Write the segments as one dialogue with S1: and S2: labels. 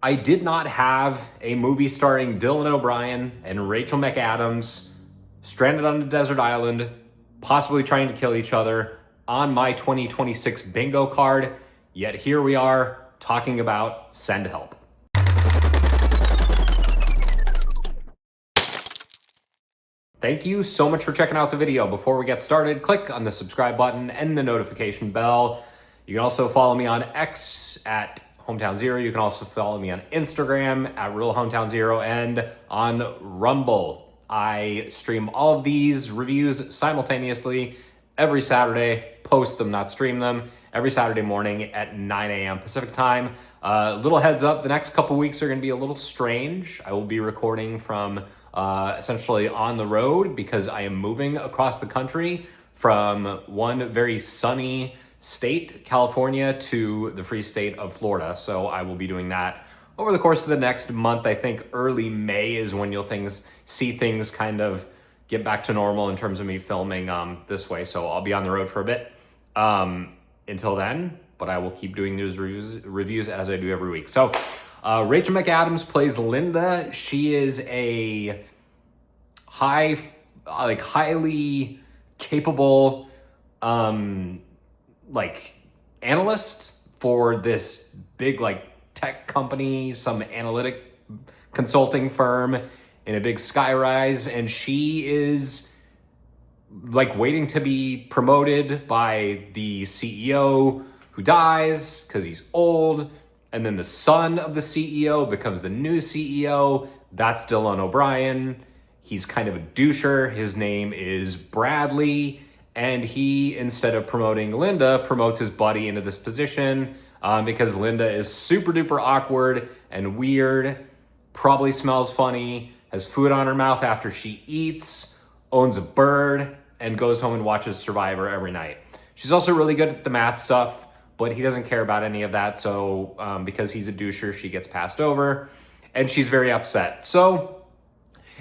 S1: I did not have a movie starring Dylan O'Brien and Rachel McAdams stranded on a desert island, possibly trying to kill each other on my 2026 bingo card. Yet here we are talking about Send Help. Thank you so much for checking out the video. Before we get started, click on the subscribe button and the notification bell. You can also follow me on X at Hometown Zero. You can also follow me on Instagram at Real Hometown Zero and on Rumble. I stream all of these reviews simultaneously every Saturday, post them, not stream them, every Saturday morning at 9 a.m. Pacific time. Little heads up, the next couple weeks are going to be a little strange. I will be recording from essentially on the road because I am moving across the country from one very sunny state, California, to the free state of Florida. So I will be doing that over the course of the next month. I think early May is when you'll see things kind of get back to normal in terms of me filming this way. So I'll be on the road for a bit until then, but I will keep doing these reviews as I do every week. So Rachel McAdams plays Linda. She is a highly capable analyst for this big tech company, some analytic consulting firm in a big skyrise, and she is waiting to be promoted by the CEO who dies because he's old. And then the son of the CEO becomes the new CEO. That's Dylan O'Brien. He's kind of a doucher. His name is Bradley. And he, instead of promoting Linda, promotes his buddy into this position because Linda is super duper awkward and weird, probably smells funny, has food on her mouth after she eats, owns a bird, and goes home and watches Survivor every night. She's also really good at the math stuff, but he doesn't care about any of that. So because he's a doucher, she gets passed over and she's very upset. So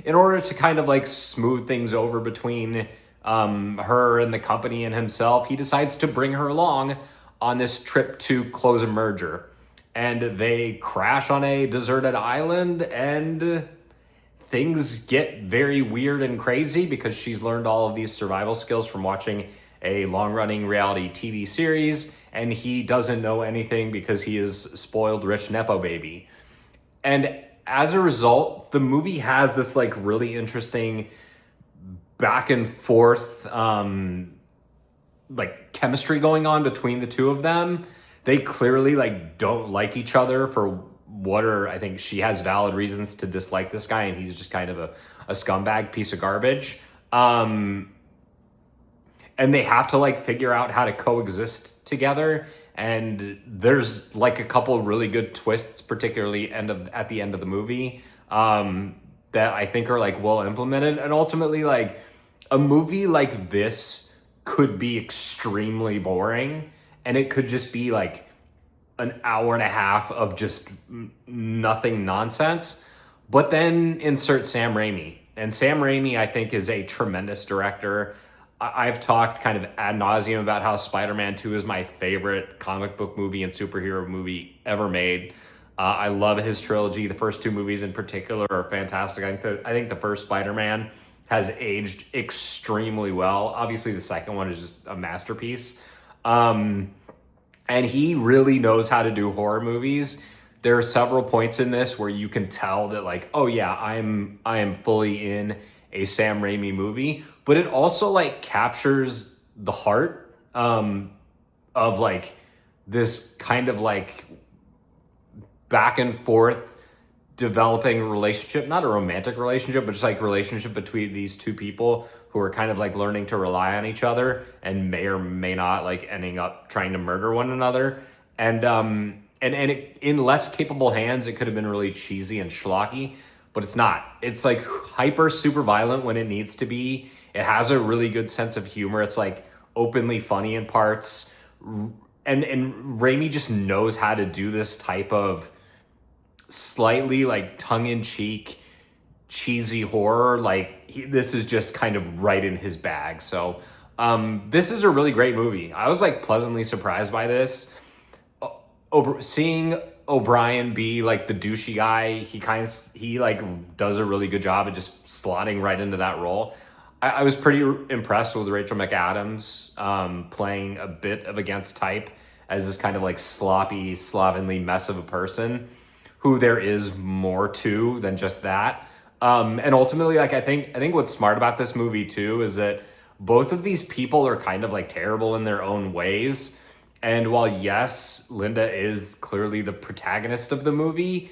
S1: in order to kind of smooth things over between her and the company and himself, he decides to bring her along on this trip to close a merger. And they crash on a deserted island and things get very weird and crazy because she's learned all of these survival skills from watching a long-running reality TV series, and he doesn't know anything because he is spoiled rich Nepo baby. And as a result, the movie has this really interesting back and forth chemistry going on between the two of them. They clearly don't like each other for what are, I think she has valid reasons to dislike this guy, and he's just kind of a scumbag piece of garbage. And they have to figure out how to coexist together. And there's a couple really good twists, particularly at the end of the movie, that I think are well implemented. And ultimately, a movie like this could be extremely boring, and it could just be an hour and a half of just nothing nonsense. But then insert Sam Raimi. And Sam Raimi, I think, is a tremendous director. I've talked kind of ad nauseum about how Spider-Man 2 is my favorite comic book movie and superhero movie ever made. I love his trilogy. The first two movies in particular are fantastic. I think the first Spider-Man has aged extremely well. Obviously, the second one is just a masterpiece. And he really knows how to do horror movies. There are several points in this where you can tell that oh yeah, I am fully in a Sam Raimi movie, but it also captures the heart of this kind of back and forth developing relationship, not a romantic relationship, but just relationship between these two people who are kind of learning to rely on each other and may or may not ending up trying to murder one another. And it, in less capable hands, it could have been really cheesy and schlocky, but it's not. It's hyper super violent when it needs to be. It has a really good sense of humor. It's openly funny in parts. And Raimi just knows how to do this type of slightly tongue-in-cheek, cheesy horror. This is just kind of right in his bag. So this is a really great movie. I was pleasantly surprised by this. Seeing O'Brien be like the douchey guy. He like does a really good job of just slotting right into that role. I was pretty impressed with Rachel McAdams playing a bit of against type as this kind of like sloppy, slovenly mess of a person who there is more to than just that. And ultimately, like I think what's smart about this movie too is that both of these people are kind of like terrible in their own ways. And while yes, Linda is clearly the protagonist of the movie,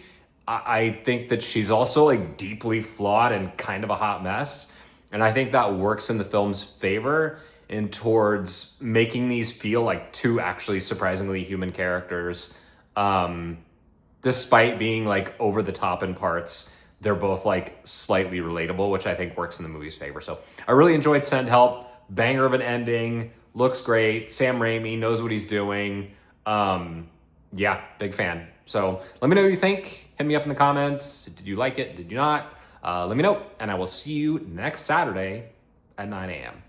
S1: I think that she's also like deeply flawed and kind of a hot mess. And I think that works in the film's favor and towards making these feel like two actually surprisingly human characters. Despite being like over the top in parts, they're both like slightly relatable, which I think works in the movie's favor. So I really enjoyed Send Help. Banger of an ending. Looks great. Sam Raimi knows what he's doing. Yeah, big fan. So let me know what you think. Hit me up in the comments. Did you like it? Did you not? Let me know. And I will see you next Saturday at 9 a.m.